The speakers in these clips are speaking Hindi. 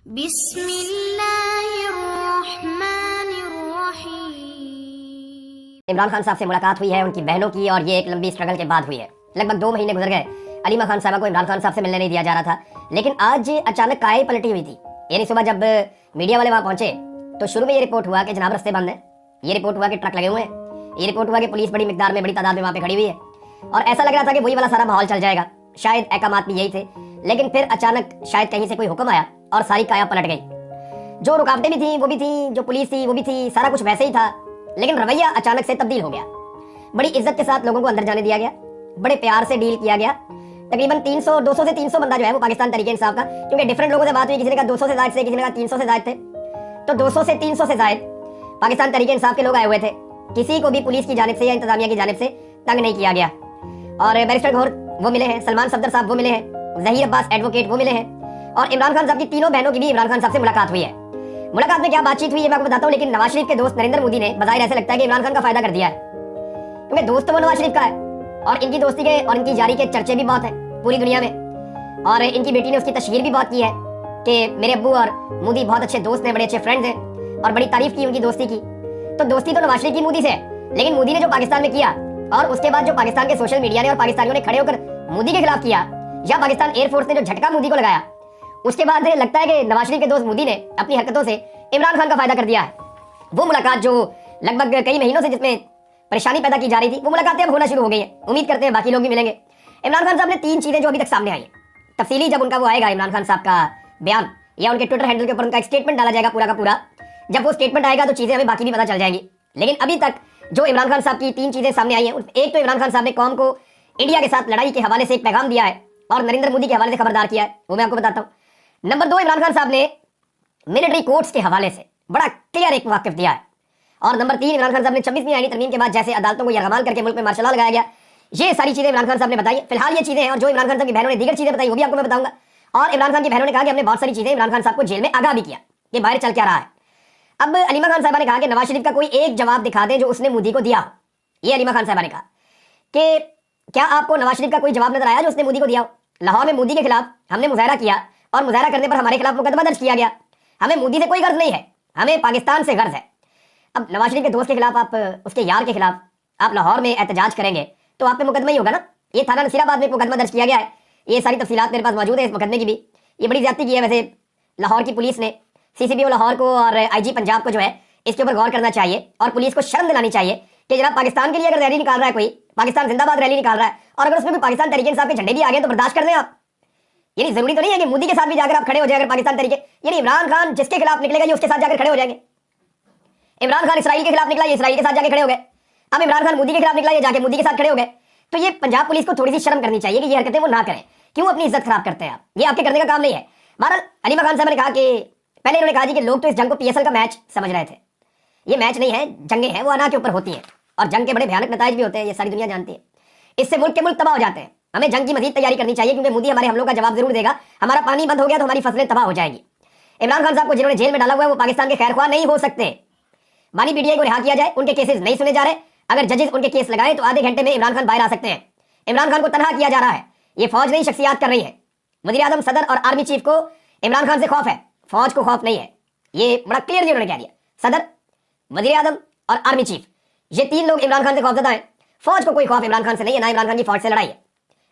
बिस्मिल्लाहिर्रहमानिर्रहीम। इमरान खान साहब से मुलाकात हुई है उनकी बहनों की, और ये एक लंबी स्ट्रगल के बाद हुई है। लगभग 2 महीने गुजर गए, अलीमा खान साहबा को इमरान खान साहब से मिलने नहीं दिया जा रहा था। लेकिन आज अचानक काई पलटी हुई थी। यानी सुबह जब मीडिया वाले वहां पहुंचे तो शुरू में ये रिपोर्ट हुआ कि जनाब रस्ते बंद है, ये रिपोर्ट हुआ कि ट्रक लगे हुए हैं, ये रिपोर्ट हुआ कि पुलिस बड़ी मिकदार में, बड़ी तादाद में वहां पे खड़ी हुई है, और ऐसा लग रहा था कि वही वाला सारा माहौल चल जाएगा। शायद अहकामात भी यही थे। लेकिन फिर अचानक शायद कहीं से कोई हुक्म आया और सारी काया पलट गई। जो रुकावटें भी थी वो भी थी, जो पुलिस थी वो भी थी, सारा कुछ वैसे ही था। लेकिन रवैया अचानक से तब्दील हो गया। बड़ी इज्जत के साथ लोगों को अंदर जाने दिया गया, बड़े प्यार से डील किया गया। तकरीबन 200 से 300 बंदा जो है वो पाकिस्तान तरीके इंसाफ का, क्योंकि डिफरेंट लोगों से बात हुई, किसी ने कहा 200 से ज्यादा थे, किसी ने कहा 300 से ज्यादा थे, तो 200 से 300 से ज्यादा पाकिस्तान तरीके इंसाफ के लोग आए हुए थे। किसी को भी पुलिस की जानिब से या इंतजामिया की जानिब से तंग नहीं किया गया। और बैरिस्टर गौहर वो मिले हैं, सलमान सफदर साहब वो मिले हैं, जहीर अब्बास एडवोकेट वो मिले हैं, और इमरान खान साहब की तीनों बहनों की भी इमरान खान साहब से मुलाकात हुई है। मुलाकात में क्या बातचीत हुई है मैं आपको बताता हूँ। लेकिन नवाज शरीफ के दोस्त नरेंद्र मोदी ने बजाय ऐसे लगता है कि इमरान खान का फायदा कर दिया है, क्योंकि दोस्त तो वो नवाज शरीफ का है, और इनकी दोस्ती के और इनकी जारी के चर्चे भी बहुत है पूरी दुनिया में। और इनकी बेटी ने उसकी तशहीर भी बहुत की है कि मेरे अब्बू और मोदी बहुत अच्छे दोस्त हैं, बड़े अच्छे फ्रेंड्स हैं, और बड़ी तारीफ की उनकी दोस्ती की। तो दोस्ती तो नवाज शरीफ की मोदी से है, लेकिन मोदी ने जो पाकिस्तान में किया, और उसके बाद जो पाकिस्तान के सोशल मीडिया ने और पाकिस्तानियों ने खड़े होकर मोदी के खिलाफ किया, या पाकिस्तान एयरफोर्स ने जो झटका मोदी को लगाया, उसके बाद लगता है कि नवाज शरीफ के दोस्त मोदी ने अपनी हरकतों से इमरान खान का फायदा कर दिया है। वो मुलाकात जो लगभग कई महीनों से जिसमें परेशानी पैदा की जा रही थी, वो मुलाकातें अब होना शुरू हो गई है। उम्मीद करते हैं बाकी लोग भी मिलेंगे। इमरान खान साहब ने 3 चीजें जो अभी तक सामने आई है, तफसीली जब उनका वो आएगा इमरान खान साहब का बयान, या उनके ट्विटर हैंडल के ऊपर उनका एक स्टेटमेंट डाला जाएगा पूरा का पूरा, जब वो स्टेटमेंट आएगा तो चीजें हमें बाकी भी पता चल जाएंगी। लेकिन अभी तक जो इमरान खान साहब की 3 चीजें सामने आई हैं, एक तो इमरान खान साहब ने कौम को इंडिया के साथ लड़ाई के हवाले से एक पैगाम दिया है और नरेंद्र मोदी के हवाले से खबरदार किया है, वो मैं आपको बताता हूँ। नंबर 2, इमरान खान साहब ने मिलिट्री कोर्ट्स के हवाले से बड़ा क्लियर एक वाकिफ दिया है। और नंबर 3, इमरान खान साहब ने 26वीं आईनी तरमीम के बाद जैसे अदालतों को यरगमाल करके मुल्क में मार्शल लॉ लगाया गया, ये सारी चीजें इमरान खान साहब ने बताई। फिलहाल ये चीजें हैं, और जो इमरान खान साहब की बहनों ने दीगर चीजें बताई वो भी आपको मैं बताऊंगा। और इमरान खान की बहनों ने कहा कि हमने बहुत सारी चीजें इमरान खान साहब को जेल में आगाह भी किया कि बाहर चल क्या रहा है। अब अलीमा खान साहबा ने कहा कि नवाज शरीफ का कोई एक जवाब दिखा दे जो उसने मोदी को दिया हो। ये अलीमा खान साहबा ने कहा कि क्या आपको नवाज शरीफ का कोई जवाब नजर आया जो उसने मोदी को दिया हो। लाहौर में मोदी के खिलाफ हमने मुजाहरा किया, और मुजाहरा करने पर हमारे खिलाफ मुकदमा दर्ज किया गया। हमें मोदी से कोई गर्ज नहीं है, हमें पाकिस्तान से गर्ज है। अब नवाज शरीफ के दोस्त के खिलाफ, आप उसके यार के खिलाफ आप लाहौर में एहतजाज करेंगे तो आप पे मुकदमा ही होगा ना। ये थाना नसीराबाद में मुकदमा दर्ज किया गया है, ये सारी तफसीलात मेरे पास मौजूद है इस मुकदमे की भी। ये बड़ी ज्यादती की है वैसे लाहौर की पुलिस ने। CCPO लाहौर को और IG पंजाब को जो है इसके ऊपर गौर करना चाहिए, और पुलिस को शर्म दिलानी चाहिए कि जनाब पाकिस्तान के लिए अगर रैली निकाल रहा है कोई, पाकिस्तान जिंदाबाद रैली निकाल रहा है, और अगर उसमें भी पाकिस्तान तरीके इंसाफ के झंडे भी आ गए तो बर्दाश्त कर दें आप। यानी जरूरी तो नहीं है कि मोदी के साथ भी जाकर आप खड़े हो जाए अगर पाकिस्तान तरीके, यानी इमरान खान जिसके खिलाफ निकलेगा ये उसके साथ जाकर खड़े हो जाएंगे। इमरान खान इसराइल के खिलाफ निकला, ये इसराइल के साथ जाके खड़े हो गए। अब इमरान खान मोदी के खिलाफ निकला, ये जाके मोदी के साथ खड़े हो गए। तो ये पंजाब पुलिस को थोड़ी सी शर्म करनी चाहिए कि ये हरकतें वो ना करें। क्यों अपनी इज्जत खराब करते हैं आप, ये आपके करने का काम नहीं है। बहरहाल अलीमा खान साहब ने कहा कि पहले इन्होंने कहा जी कि लोग तो इस जंग को PSL का मैच समझ रहे थे। ये मैच नहीं है, जंगें हैं वो अना के ऊपर होती हैं, और जंग के बड़े भयानक नताइज भी होते हैं, ये सारी दुनिया जानती है। इससे मुल्क के मुल्क तबाह हो जाते हैं। हमें जंग की मजीद तैयारी करनी चाहिए, क्योंकि मोदी हमारे हमलों का जवाब जरूर देगा। हमारा पानी बंद हो गया तो हमारी फसलें तबाह हो जाएगी। इमरान खान साहब को जिन्होंने जेल में डाला हुआ है वो पाकिस्तान के खैरख्वाह नहीं हो सकते। बानी PTI को रिहा किया जाए, उनके केसेस नहीं सुने जा रहे। अगर जजेस उनके केस लगाए तो आधे घंटे में इमरान खान बाहर आ सकते हैं। इमरान खान को तनहा किया जा रहा है, ये फौज नहीं शख्सियात कर रही है। वज़ीर आज़म, सदर और आर्मी चीफ को इमरान खान से खौफ है, फौज को खौफ नहीं है। ये बड़ा क्लियरली उन्होंने कह दिया। सदर, वज़ीर आज़म और आर्मी चीफ, ये 3 लोग इमरान खान से खौफजदा हैं। फौज को कोई खौफ इमरान खान से नहीं है, ना इमरान खान की फौज से लड़ाई है।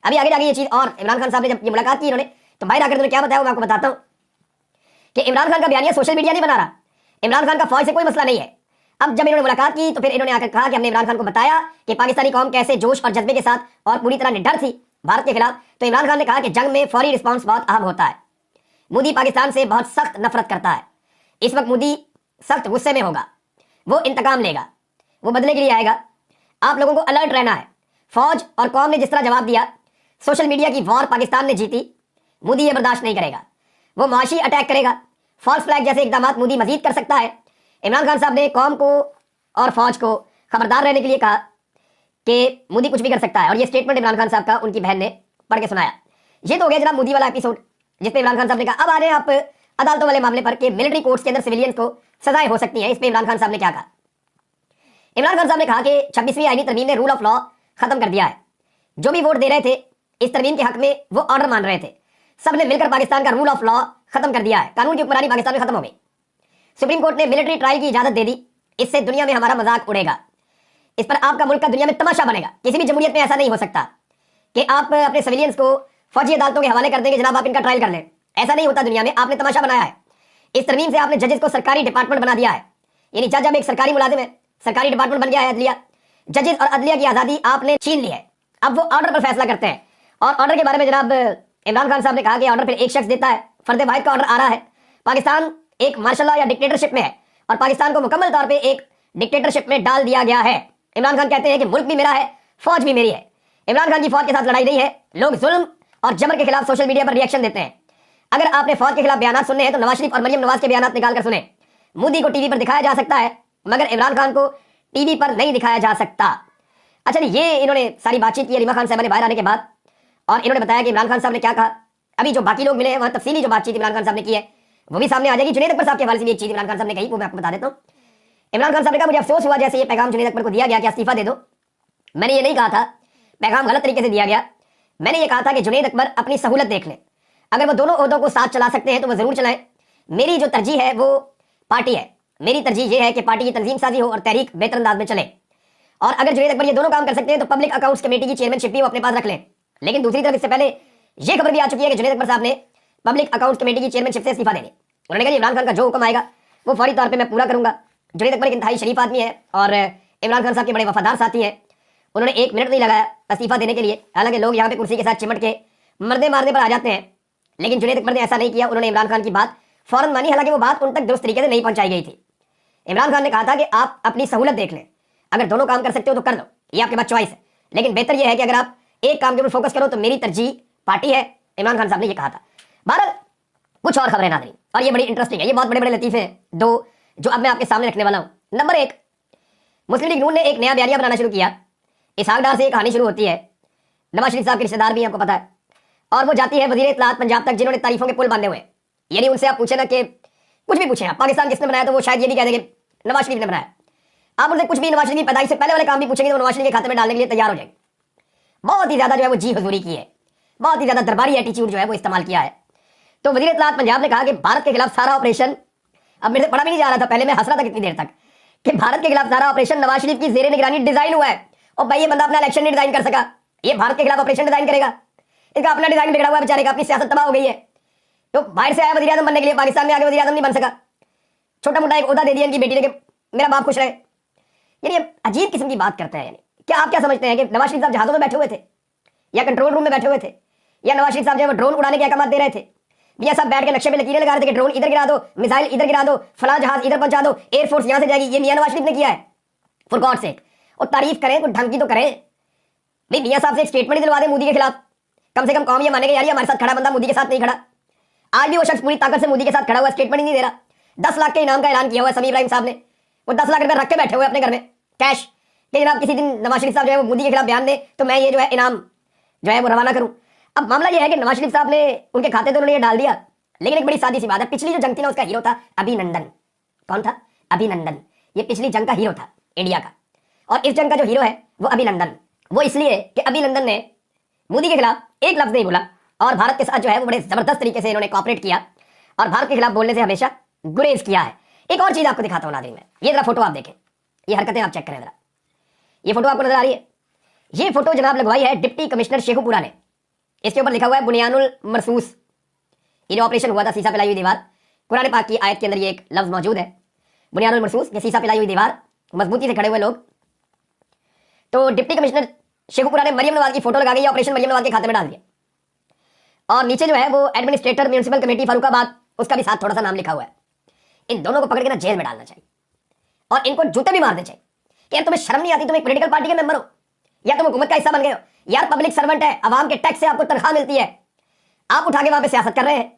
अभी आगे जाके ये चीज, और इमरान खान साहब ने जब ये मुलाकात की इन्होंने, तो बाहर आकर उन्होंने क्या बताया मैं आपको बताता हूं कि इमरान खान का बयानिया सोशल मीडिया नहीं बना रहा, इमरान खान का फौज से कोई मसला नहीं है। अब जब इन्होंने मुलाकात की तो फिर इन्होंने आकर कहा कि हमने इमरान खान को बताया कि पाकिस्तानी कौम कैसे जोश और जज्बे के साथ और पूरी तरह निडर थी भारत के खिलाफ। तो इमरान खान ने कहा कि जंग में फौरी रिस्पॉन्स बहुत अहम होता है। मोदी पाकिस्तान से बहुत सख्त नफरत करता है। इस वक्त मोदी सख्त गुस्से में होगा, वो इंतकाम लेगा, वो बदले के लिए आएगा। आप लोगों को अलर्ट रहना है। फौज और कौम ने जिस तरह जवाब दिया, सोशल मीडिया की वॉर पाकिस्तान ने जीती, मोदी ये बर्दाश्त नहीं करेगा। वो माशी अटैक करेगा, फॉल्स फ्लैग जैसे इकदाम मोदी मजीद कर सकता है। इमरान खान साहब ने कौम को और फौज को खबरदार रहने के लिए कहा कि मोदी कुछ भी कर सकता है, और ये स्टेटमेंट इमरान खान साहब का उनकी बहन ने पढ़ के सुनाया। ये तो हो गया जनाब मोदी वाला एपिसोड, जिसपे इमरान खान साहब ने कहा अब आ रहे हैं आप अदालतों वाले मामले पर कि मिलिट्री कोर्ट्स के अंदर सिविलियंस को सजाएं हो सकती हैं। इस पे इमरान खान साहब ने क्या कहा? इमरान खान साहब ने कहा कि 26वीं आईनी तरमीम ने रूल ऑफ लॉ खत्म कर दिया है। जो भी वोट दे रहे थे इस तरमीम के हक में वो ऑर्डर मान रहे थे, सब ने मिलकर पाकिस्तान का रूल ऑफ लॉ खत्म कर दिया है, कानून की हुक्मरानी पाकिस्तान में खत्म हो गई। सुप्रीम कोर्ट ने मिलिट्री ट्रायल की इजाजत दे दी, इससे दुनिया में हमारा मजाक उड़ेगा, इस पर आपका मुल्क का दुनिया में तमाशा बनेगा। किसी भी जमहूरियत में ऐसा नहीं हो सकता कि आप अपने सिविलियंस को फौजी अदालतों के हवाले कर देंगे, जनाब आप इनका ट्रायल कर लें। ऐसा नहीं होता दुनिया में, आपने तमाशा बनाया है। इस तरमीम से आपने जजेस को सरकारी डिपार्टमेंट बना दिया है, यानी जज अब एक सरकारी मुलाजिम है, सरकारी डिपार्टमेंट बन गया है अदलिया। जजेस और अदलिया की आजादी आपने छीन ली है, अब वो ऑर्डर पर फैसला करते हैं। और ऑर्डर के बारे में जनाब इमरान खान साहब ने कहा कि ऑर्डर फिर एक शख्स देता है, फर्द वाहिद का ऑर्डर आ रहा है। पाकिस्तान एक मार्शल लॉ या डिक्टेटरशिप में है और पाकिस्तान को मुकम्मल तौर पर एक डिक्टेटरशिप में डाल दिया गया है। इमरान खान कहते हैं कि मुल्क भी मेरा है, फौज भी मेरी है। इमरान खान की फौज के साथ लड़ाई नहीं है, लोग जुल्म और जबर के खिलाफ सोशल मीडिया पर रिएक्शन देते हैं। अगर आपने फौज के खिलाफ बयान सुनने हैं तो नवाज शरीफ और मरियम नवाज के बयान निकाल कर सुने। मोदी को टीवी पर दिखाया जा सकता है मगर इमरान खान को टीवी पर नहीं दिखाया जा सकता। अच्छा, ये इन्होंने सारी बातचीत की अलीमा खान साहब ने बाहर आने के बाद, और इन्होंने बताया कि इमरान खान साहब ने क्या कहा। अभी जो बाकी लोग मिले हैं वहां तफसीली जो बातचीत इमरान खान साहब ने की है वो भी सामने आ जाएगी। जुनैद अकबर साहब के हवाले से भी एक चीज इमरान खान साहब ने कही, वो मैं आपको बता देता हूँ। इमरान खान साहब ने कहा मुझे अफसोस हुआ जैसे ये पैगाम जुनैद अकबर को दिया गया कि इस्तीफा दे दो। मैंने ये नहीं कहा था, पैगाम गलत तरीके से दिया गया। मैंने ये कहा था कि जुनैद अकबर अपनी सहूलत देख लें, अगर वो दोनों ओहदों को साथ चला सकते हैं तो वो जरूर चलाएं। मेरी जो तरजीह है वो पार्टी है, मेरी तरजीह ये है कि पार्टी की तंजीम साजी हो और तहरीक बेहतर अंदाज में चले। और अगर जुनैद अकबर ये दोनों काम कर सकते हैं तो पब्लिक अकाउंट्स कमेटी की चेयरमैनशिप भी वो अपने पास रख लें। लेकिन दूसरी तरफ इससे पहले ये खबर भी आ चुकी है कि जुनैद अकबर साहब ने पब्लिक अकाउंट्स कमेटी की चेयरमैनशिप से इस्तीफा दे दी। उन्होंने कहा इमरान खान का जो हुक्म आएगा वो फौरी तौर पर मैं पूरा करूंगा। जुनैद अकबर एक इंतहाई शरीफ आदमी है और इमरान खान साहब के बड़े वफादार साथी हैं। उन्होंने एक मिनट नहीं लगाया इस्तीफा देने के लिए। हालांकि लोग यहाँ पे कुर्सी के साथ चिमट के मरने मारने पर आ जाते हैं, लेकिन जुनैद अकबर ने ऐसा नहीं किया। उन्होंने इमरान खान की बात फौरन मानी, हालांकि वो बात उन तक दुरुस्त तरीके से नहीं पहुंचाई गई थी। इमरान खान ने कहा था कि आप अपनी सहूलत देख लें, अगर दोनों काम कर सकते हो तो कर लो, ये आपके पास चॉइस है, लेकिन बेहतर यह है कि अगर आप एक काम के ऊपर फोकस करो तो मेरी तरजीह पार्टी है। इमरान खान साहब ने यह कहा था। बहरहाल कुछ और खबरें नाज़रीन, और ये बड़ी इंटरेस्टिंग है, ये बहुत बड़े बड़े लतीफे हैं दो जो अब मैं आपके सामने रखने वाला हूँ। नंबर एक, मुस्लिम लीग नून ने एक नया बयानिया बनाना शुरू किया। इसहाक डार से एक कहानी शुरू होती है, नवाज शरीफ साहब के रिश्तेदार भी आपको पता है, और वो जाती है वजीर इत्तलात पंजाब तक जिन्होंने तारीफों के पुल बांधे हुए। यानी उनसे आप पूछे ना कि कुछ भी पूछे आप पाकिस्तान किसने बनाया तो वो शायद ये भी कह देंगे नवाज शरीफ ने बनाया। आप उनसे कुछ भी नवाज शरीफ की पैदाइश से पहले वाले काम भी पूछेंगे तो नवाज शरीफ के खाते में डालने के लिए तैयार हो जाएंगे। बहुत ही ज्यादा जो है वो जी हजूरी की है, बहुत ही ज्यादा दरबारी एटीट्यूड जो है वो इस्तेमाल किया है। तो वजीर इत्तलात पंजाब ने कहा कि भारत के खिलाफ सारा ऑपरेशन, अब मेरे से पढ़ा भी नहीं जा रहा था, पहले मैं हंस रहा था कितनी देर तक कि भारत के खिलाफ सारा ऑपरेशन नवाज शरीफ की जेर निगरानी डिजाइन हुआ है। और भाई ये बंदा अपना इलेक्शन नहीं डिजाइन कर सका, ये भारत के खिलाफ ऑपरेशन डिजाइन करेगा, इसका अपना डिजाइन बिगड़ा हुआ है बेचारे का, अपनी सियासत तबाह हो गई है। तो बाहर से आया वजीर आजम बनने के लिए, पाकिस्तान में आगे वजीर आजम नहीं बन सका, छोटा मोटा एक ओहदा दे दिया इनकी बेटी ने कि मेरा बाप खुश रहे। यानी अजीब किस्म की बात करते हैं। यानी क्या आप क्या समझते हैं कि नवाज शरीफ साहब जहाजों में बैठे हुए थे या कंट्रोल रूम में बैठे हुए थे, या नवाज शरीफ साहब जो है ड्रोन उड़ाने के अहकाम दे रहे थे, या सब बैठ के नक्शे में लकीरें लगा रहे थे कि ड्रोन इधर गिरा दो, मिसाइल इधर गिरा दो, फलां जहाज इधर पहुंचा दो, एयरफोर्स यहां से जाएगी। ये मियां नवाज शरीफ ने किया है, फॉर गॉड सेक। और तारीफ करें तो ढंग की तो करें भाई। मियां साहब से एक स्टेटमेंट दिलवा दे मोदी के खिलाफ, कम से कम कौम ये माने कि यार ये हमारे साथ खड़ा बंदा मोदी के साथ नहीं खड़ा। आज भी वो शख्स पूरी ताकत से मोदी के साथ खड़ा हुआ, स्टेटमेंट ही नहीं दे रहा। 10 लाख के इनाम का ऐलान किया हुआ है समीर इब्राहिम साहब ने, वो 10 लाख रुपए रख के बैठे हुए अपने घर में कैश कि जनाब किसी दिन नवाज शरीफ साहब जो है वो मोदी के खिलाफ बयान दे तो मैं ये जो है इनाम जो है वो रवाना करूं। अब मामला ये है कि नवाज शरीफ साहब ने उनके खाते तो उन्होंने ये डाल दिया, लेकिन एक बड़ी सादी सी बात है, पिछली जो जंग थी ना उसका हीरो था अभिनंदन। कौन था? अभिनंदन। ये पिछली जंग का हीरो था इंडिया का, और इस जंग का जो हीरो है वो अभिनंदन। वो इसलिए कि अभिनंदन ने मोदी के खिलाफ एक लफ्ज नहीं बोला और भारत के साथ जो है वो बड़े जबरदस्त तरीके से इन्होंने कॉपरेट किया और भारत के खिलाफ बोलने से हमेशा गुरेज किया है। एक और चीज आपको दिखाता हूं नाज़रीन में, ये जरा फोटो आप देखें, ये हरकतें आप चेक करें जरा। ये फोटो आपको नजर आ रही है? ये फोटो जनाब लगवाई है डिप्टी कमिश्नर शेखुपुरा ने। इसके ऊपर लिखा हुआ है बुनियानुल मरसूस। ये ऑपरेशन हुआ था सीसा पिलाई हुई दीवार, कुरान पाक की आयत के अंदर ये एक लफ्ज मौजूद है बुनियानुल मरसूस, ये सीसा पिलाई हुई दीवार, मजबूती से खड़े हुए लोग। तो डिप्टी कमिश्नर शेखुपुरा ने मरियम नवाज की फोटो लगा के ऑपरेशन मरियम नवाज के खाते में डाल दिया। और नीचे जो है वो एडमिनिस्ट्रेटर म्यूनिसिपल कमेटी फरुखाबाद, उसका भी साथ थोड़ा सा नाम लिखा हुआ है। इन दोनों को पकड़ के ना जेल में डालना चाहिए और इनको जूते भी मारने चाहिए कि यार तुम्हें शर्म नहीं आती, तुम एक पॉलिटिकल पार्टी के मेंबर हो या तुम हुकूमत का हिस्सा बन गए हो यार, पब्लिक सर्वेंट है, अवाम के टैक्स से आपको तनख्वाह मिलती है, आप उठा के वहां पे सियासत कर रहे हैं।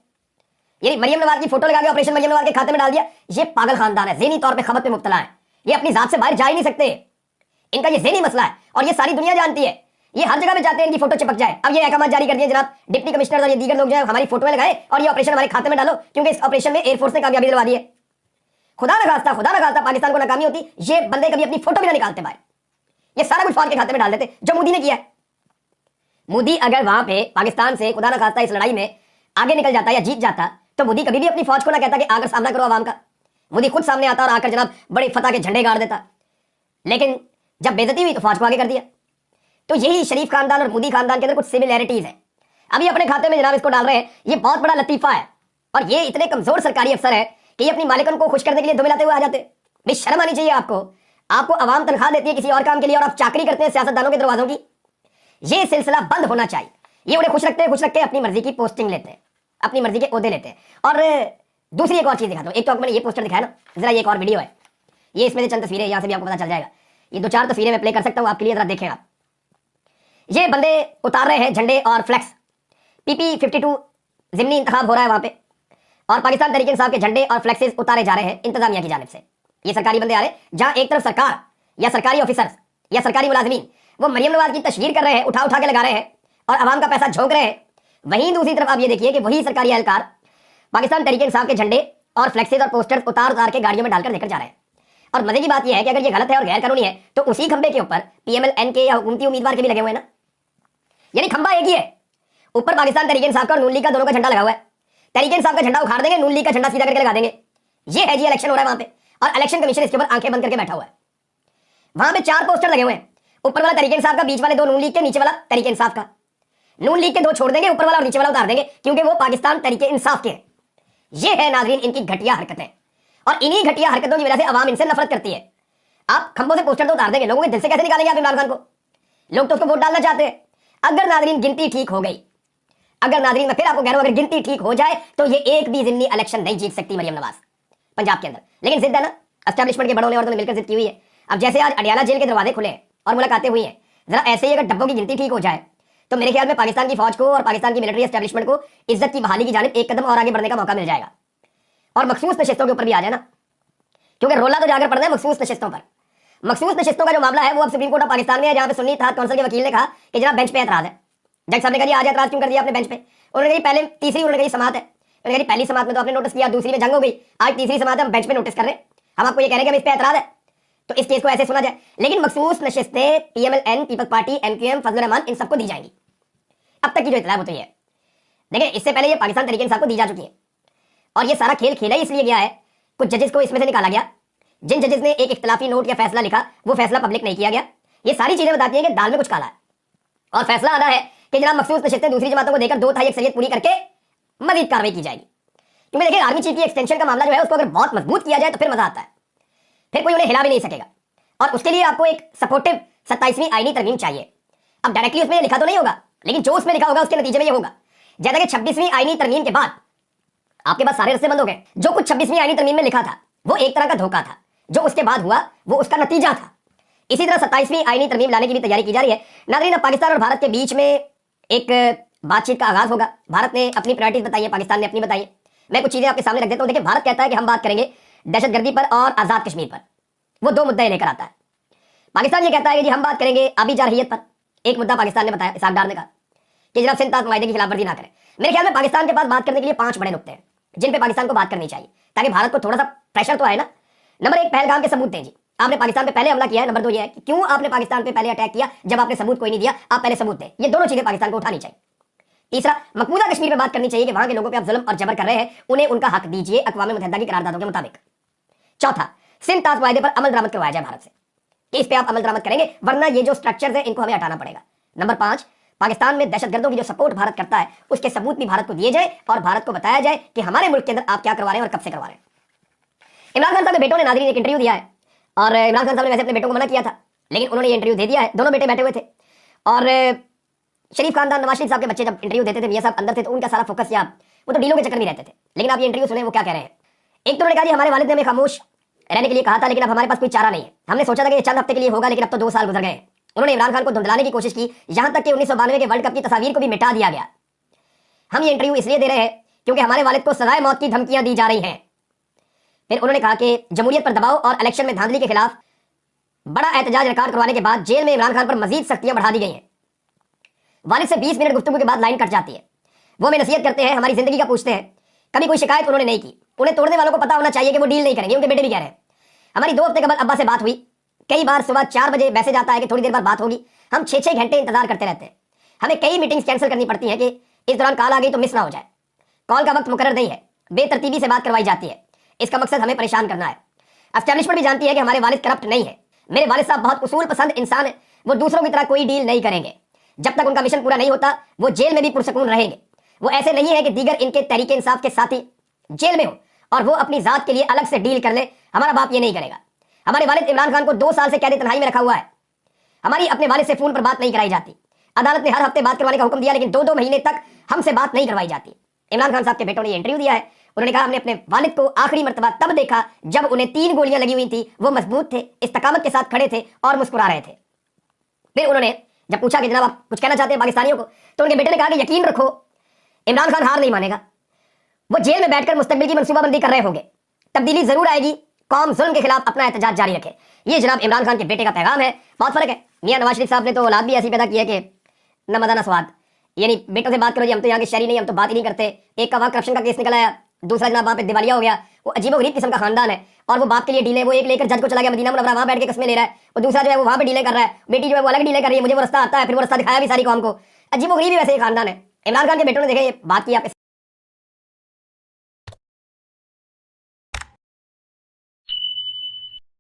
यानी मरियम नवाज की फोटो लगा के ऑपरेशन मरियम नवाज के खाते में डाल दिया। ये पागल खानदान है, ज़हनी तौर पे खबत में मुब्तला है, ये अपनी जात से बाहर जा ही नहीं सकते, इनका ये ज़हनी मसला है और ये सारी दुनिया जानती है। ये हर जगह में जाते हैं इनकी फोटो चिपक जाए। अब ये अहकाम जारी कर दिए जनाब डिप्टी कमिश्नर और ये दीगर लोग जो है हमारी फोटो लगाए और ये ऑपरेशन हमारे खाते में डालो, क्योंकि इस ऑपरेशन में एयरफोर्स ने कामयाबी दिलवा दी है। खुदा ना खास्ता पाकिस्तान को नाकामी होती, ये बंदे कभी अपनी फोटो भी ना निकालते बाहर, ये सारा कुछ फौज के खाते में डाल देते जो मोदी ने किया है। मोदी अगर वहां पे पाकिस्तान से खुदा ना खास्ता इस लड़ाई में आगे निकल जाता या जीत जाता तो मोदी कभी भी अपनी फौज को ना कहता कि आकर सामना करो आवाम का। मोदी खुद सामने आता और आकर जनाब बड़े फतह के झंडे गाड़ देता। लेकिन जब बेइज्जती हुई तो फौज को आगे कर दिया। तो यही शरीफ खानदान और मोदी खानदान के अंदर कुछ सिमिलैरिटीज है। अभी अपने खाते में जनाब इसको डाल रहे हैं, ये बहुत बड़ा लतीफा है। और ये इतने कमजोर सरकारी अफसर है कि ये अपनी मालिकन को खुश करने के लिए दुमिलाते हुए आ जाते। भाई शर्म आनी चाहिए आपको। आपको आवाम तनख्वाह देती है किसी और काम के लिए और आप चाकरी करते हैं सियासतदानों के दरवाजों की। ये सिलसिला बंद होना चाहिए। ये उन्हें खुश रखते अपनी मर्जी की पोस्टिंग लेते हैं, अपनी मर्जी के ओहदे लेते हैं। और दूसरी एक और चीज दिखाता हूं। एक तो मैंने ये पोस्टर दिखाया ना, जरा ये एक और वीडियो है, ये इसमें चंद तस्वीरें, यहां से भी आपको पता चल जाएगा। ये 2-4 तस्वीरें मैं प्ले कर सकता हूं आपके लिए, जरा देखें आप। ये बंदे उतार रहे हैं झंडे और फ्लैक्स। PP-52 जिमनी इंतखाब हो रहा है वहां पे, और पाकिस्तान तहरीक इंसाफ के झंडे और फ्लैक्सेस उतारे जा रहे हैं इंतजामिया की जानिब से। ये सरकारी बंदे आ रहे हैं, जहां एक तरफ सरकार या सरकारी ऑफिसर्स या सरकारी मुलाजिमीन वो मरियम नवाज की तशहीर कर रहे हैं, उठा उठा के लगा रहे हैं और आवाम का पैसा झोंक रहे हैं। वहीं दूसरी तरफ आप ये देखिए कि वही सरकारी एहलकार पाकिस्तान तहरीक इंसाफ के झंडे और फ्लैक्सेस और पोस्टर्स उतार उतार के गाड़ियों में डालकर लेकर जा रहे हैं। और मजे की बात यह है कि अगर ये गलत है और गैर कानूनी है तो उसी खंबे के ऊपर PMLN के या हुकूमती उम्मीदवार के भी लगे हुए हैं ना। यानी खंबा एक ही है, ऊपर पाकिस्तान तहरीक इंसाफ का और नून लीग का दोनों का झंडा लगा हुआ है। तहरीक इंसाफ का झंडा उखाड़ देंगे, नून लीग का झंडा सीधा करके लगा देंगे। ये है जी इलेक्शन हो रहा है वहां पे, और इलेक्शन कमीशन इसके ऊपर आंखें बंद करके बैठा हुआ है। वहां पे 4 पोस्टर लगे हुए हैं, ऊपर वाला तहरीक इंसाफ का, बीच वाले 2 नून लीग के, नीचे वाला तहरीक इंसाफ का। नून लीग के 2 छोड़ देंगे, ऊपर वाला और नीचे वाला उतार देंगे, क्योंकि वो पाकिस्तान तहरीक इंसाफ के हैं। ये है नाजरीन इनकी घटिया हरकतें, और इन्हीं घटिया हरकतों की वजह से आवाम इनसे नफरत करती है। आप खंभों से पोस्टर तो उतार देंगे, लोगों के दिल से कैसे निकालेंगे आप इमरान खान को? लोग तो उसको वोट डालना चाहते हैं। अगर नाजरीन गिनती ठीक हो गई, अगर नाजरीन मैं फिर आपको कह रहा हूं, अगर गिनती ठीक हो जाए तो ये एक भी जिमनी इलेक्शन नहीं जीत सकती मरियम नवाज पंजाब के अंदर। लेकिन जिद है ना, एस्टैब्लिशमेंट के बड़ों ने और तो मिलकर जिद की हुई है। अब जैसे आज अडियाला जेल के दरवाजे खुले और मुलाकातें हुई हैं, जरा ऐसे ही अगर डब्बों की गिनती ठीक हो जाए तो मेरे ख्याल में पाकिस्तान की फौज को और पाकिस्तान की मिलिट्री एस्टैब्लिशमेंट को इज्जत की बहाली की जानिब एक कदम और आगे बढ़ने का मौका मिल जाएगा। और मखसूस नशिस्तों के ऊपर भी आ जाए ना, क्योंकि रोला तो जाकर पड़ना है मखसूस नशिस्तों पर। मखसूस नशिस्तों का जो मामला है वो अब सुप्रीम कोर्ट ऑफ पाकिस्तान में है, जहां पे सुन्नी इत्तेहाद काउंसिल के वकील ने कहा कि जनाब बेंच पे एतराज है। जज साहब ने कहा आज एतराज क्यों कर दिया आपने बेंच पे? उन्होंने कहा पहले तीसरी, उन्होंने कहा समात है। उन्होंने कहा पहली समात में तो आपने नोटिस किया, दूसरी में जंग हो गई, आज तीसरी समात है, हम बेंच पे नोटिस कर रहे हैं। हम आपको ये कह रहे हैं कि इस पे एतराज है तो इस केस को ऐसे सुना जाए। लेकिन मखसूस नशिस्तें PMLN, पीपल्स पार्टी, MQM, फजल रहमान इन सबको दी जाएंगी। अब तक की जो इत्तला होती है, देखिए इससे पहले ये पाकिस्तान तहरीक इंसाफ को दी जा चुकी है, और ये सारा खेल खेला ही इसलिए गया है, कुछ जजेस को इसमें से निकाला गया। जिन जजेस ने एक इख्तलाफी नोट या फैसला लिखा वो फैसला पब्लिक नहीं किया गया। ये सारी चीजें बताती हैं कि दाल में कुछ काला है, और फैसला आना है कि जनाब मखसूस नशिस्तें दूसरी जमातों को देकर 2/3 अक्सरियत पूरी करके मजीद कार्रवाई की जाएगी। क्योंकि देखिए आर्मी चीफ की एक्सटेंशन का मामला जो है उसको अगर बहुत मजबूत किया जाए तो फिर मजा आता है, फिर कोई उन्हें हिला भी नहीं सकेगा। और उसके लिए आपको एक सपोर्टिव 27वीं आईनी तरमीम चाहिए। अब डायरेक्टली उसमें लिखा तो नहीं होगा, लेकिन जो उसमें लिखा होगा उसके नतीजे में ये होगा, जैसा कि 26वीं आईनी तरमीम के बाद आपके पास सारे रस्ते बंद हो गए। जो कुछ 26वीं आईनी तरमीम में लिखा था वो एक तरह का धोखा था, जो उसके बाद हुआ वो उसका नतीजा था। इसी तरह 27वीं आईनी तरमीम लाने की भी तैयारी की जा रही है। नाज़रीन, अब पाकिस्तान और भारत के बीच में एक बातचीत का आगाज होगा। भारत ने अपनी प्रायोरिटीज बताई है, पाकिस्तान ने अपनी बताई है। मैं कुछ चीजें आपके सामने रख देता हूं। देखिए, भारत कहता है कि हम बात करेंगे दहशतगर्दी पर और आजाद कश्मीर पर, वो 2 मुद्दे लेकर आता है। पाकिस्तान ये कहता है कि जी हम बात करेंगे आबी जारहियत पर। एक मुद्दा पाकिस्तान ने बताया, इसाक डार ने कहा कि जनाब सिंध ताज मुआहदे की खिलाफवर्जी ना करें। मेरे ख्याल में पाकिस्तान के पास बात करने के लिए 5 बड़े नुक्ते हैं जिन पे पाकिस्तान को बात करनी चाहिए, ताकि भारत को थोड़ा सा प्रेशर तो आए ना। नंबर 1, पहलगाम के सबूत दें जी, आपने पाकिस्तान पे पहले हमला किया है। नंबर 2 ये है कि क्यों आपने पाकिस्तान पे पहले अटैक किया जब आपने सबूत कोई नहीं दिया, आप पहले सबूत दें। ये दोनों चीजें पाकिस्तान को उठानी चाहिए। तीसरा, मकबूजा कश्मीर पे बात करनी चाहिए कि वहां के लोगों पे आप जुल्म और जबर कर रहे हैं, उन्हें उनका हक दीजिए अक़वाम मुत्तहिदा की करारदादों के मुताबिक। चौथा, सिंध ताज मुआहदे पर अमल दरामद करवाया जाए भारत से, कि इस पे आप अमल दरामद करेंगे, वरना ये जो स्ट्रक्चर्स हैं इनको हमें हटाना पड़ेगा। नंबर 5, पाकिस्तान में दहशतगर्दों की जो सपोर्ट भारत करता है उसके सबूत भी भारत को दिए जाए और भारत को बताया जाए कि हमारे मुल्क के अंदर आप क्या करवा रहे हैं और कब से करवा रहे हैं। इमरान खान साहब के बेटों ने नाज़रीन एक इंटरव्यू दिया है, और इमरान खान साहब ने वैसे अपने बेटों को मना किया था, लेकिन उन्होंने ये इंटरव्यू दे दिया है। दोनों बेटे बैठे हुए थे, और शरीफ खानदान नवाज शरीफ साहब के बच्चे जब इंटरव्यू देते थे, मियां साहब अंदर थे, तो उनका सारा फोकस या वो तो डीलों के चक्कर में रहते थे। लेकिन आप ये इंटरव्यू सुने वो क्या कह रहे हैं। एक तो उन्होंने कहा जी हमारे वालिद ने हमें खामोश रहने के लिए कहा था, लेकिन अब हमारे पास कोई चारा नहीं है। हमने सोचा था कि ये चंद हफ्ते के लिए होगा, लेकिन अब तो 2 साल गुजर गए। उन्होंने इमरान खान को धुंधलाने की कोशिश की, यहां तक कि 1992 के वर्ल्ड कप की तस्वीर को भी मिटा दिया गया। हम ये इंटरव्यू इसलिए दे रहे हैं क्योंकि हमारे वालिद को सजाए मौत की धमकियां दी जा रही हैं। फिर उन्होंने कहा कि जमहूरियत पर दबाव और इलेक्शन में धांधली के खिलाफ बड़ा एहतजाज रिकॉर्ड करवाने के बाद जेल में इमरान खान पर मजीद सख्तियां बढ़ा दी गई हैं। वालिद से 20 मिनट गुफ्तगू के बाद लाइन कट जाती है। वो हमें नसीहत करते हैं, हमारी जिंदगी का पूछते हैं, कभी कोई शिकायत उन्होंने नहीं की। उन्हें तोड़ने वालों को पता होना चाहिए कि वो डील नहीं करेंगे। उनके बेटे भी कह रहे हैं, हमारी 2 हफ्ते कबल अब्बा से बात हुई, कई बार सुबह 4 बजे मैसेज आता है कि थोड़ी देर बाद बात होगी। हम 6-6 घंटे इंतजार करते रहते हैं। हमें कई मीटिंग्स कैंसिल करनी पड़ती हैं कि इस दौरान कॉल आ गई तो मिस ना हो जाए। कॉल का वक्त मुकर्रर नहीं है, बेतरतीबी से बात करवाई जाती है। इसका मकसद हमें परेशान करना है। एस्टैब्लिशमेंट भी जानती है कि हमारे वालिद करप्ट नहीं है। मेरे वालिद साहब बहुत उसूल पसंद इंसान है। वो दूसरों की तरह कोई डील नहीं करेंगे। जब तक उनका मिशन पूरा नहीं होता वो जेल में भी पुरसकून रहेंगे। वो ऐसे नहीं है कि दीगर इनके तहरीक इंसाफ के साथी जेल में हो और वो अपनी जात के लिए अलग से डील कर ले। हमारा बाप ये नहीं करेगा। हमारे वालिद इमरान खान को 2 साल से कैद तन्हाई में रखा हुआ है। हमारी अपने वालिद से फोन पर बात नहीं कराई जाती। अदालत ने हर हफ्ते बात करवाने का हुक्म दिया, लेकिन 2-2 महीने तक हमसे बात नहीं करवाई जाती। इमरान खान साहब के बेटों ने ये इंटरव्यू दिया है। उन्होंने कहा हमने अपने वालिद को आखिरी मर्तबा तब देखा जब उन्हें 3 गोलियां लगी हुई थी। वो मजबूत थे, इस्तकामत के साथ खड़े थे और मुस्कुरा रहे थे। फिर उन्होंने जब पूछा कि जनाब आप कुछ कहना चाहते हैं पाकिस्तानियों को, तो उनके बेटे ने कहा कि यकीन रखो इमरान खान हार नहीं मानेगा। वो जेल में बैठकर मुस्तकबिल की मनसूबाबंदी कर रहे होंगे। तब्दीली जरूर आएगी। कौम जुल्म के खिलाफ अपना एहतजाज जारी रखे। ये जनाब इमरान खान के बेटे का पैगाम है। बहुत फर्क है। मियां नवाज शरीफ साहब ने तो औलाद भी ऐसी पैदा की है कि न मजा न स्वाद। यानी बेटों से बात करो जी, हम तो यहाँ के शहरी नहीं, हम तो बात ही नहीं करते। एक का वहाँ करप्शन का केस निकल आया, दूसरा जनाब वहाँ पे दिवालिया हो गया। वो अजीबोगरीब किस्म का खानदान है और वो बाप के लिए डीले, वो एक लेकर जज को चला गया मदीना मुनव्वरा, वहाँ बैठ के कस्में ले रहा है। और दूसरा जो है वो वहाँ पे डीले कर रहा है। बेटी जो है वो अलग डीले कर रही है। मुझे वो रास्ता आता है, फिर वो रास्ता दिखाया भी सारी कौम को। अजीबोगरीब ही वैसे ही खानदान है। इमरान खान के बेटों ने देखे बात की आप